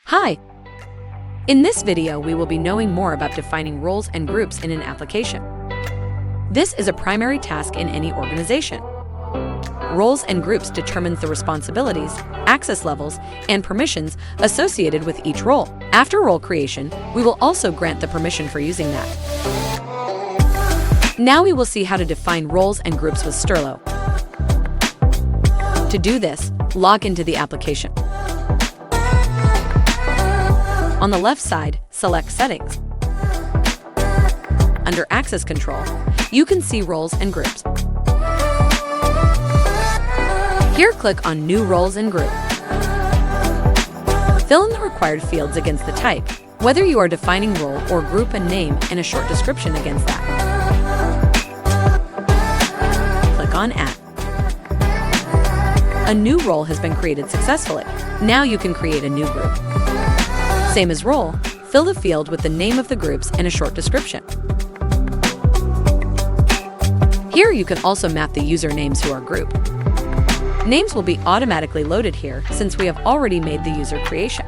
Hi! In this video, we will be knowing more about defining roles and groups in an application. This is a primary task in any organization. Roles and groups determines the responsibilities, access levels, and permissions associated with each role. After role creation, we will also grant the permission for using that. Now we will see how to define roles and groups with Sterlo. To do this, log into the application. On the left side, select Settings. Under Access Control, you can see roles and groups. Here, click on New Roles and Group. Fill in the required fields against the type, whether you are defining role or group, and name and a short description against that. Click on Add. A new role has been created successfully. Now you can create a new group. Same as role, fill the field with the name of the groups and a short description. Here you can also map the usernames to our group. Names will be automatically loaded here since we have already made the user creation.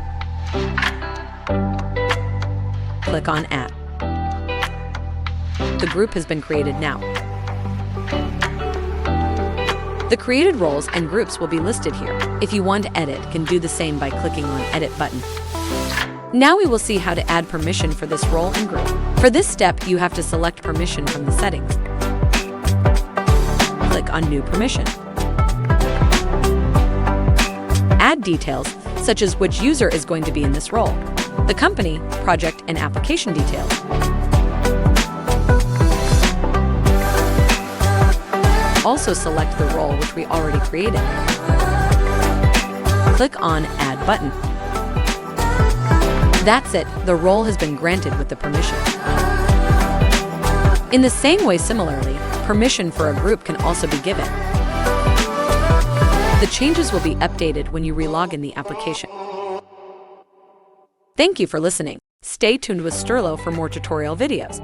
Click on Add. The group has been created now. The created roles and groups will be listed here. If you want to edit, can do the same by clicking on Edit button. Now we will see how to add permission for this role and group. For this step, you have to select permission from the settings. Click on New Permission. Add details, such as which user is going to be in this role, the company, project, and application details. Also select the role which we already created. Click on Add button. That's it, the role has been granted with the permission. In the same way, similarly, permission for a group can also be given. The changes will be updated when you relog in the application. Thank you for listening. Stay tuned with Sterlo for more tutorial videos.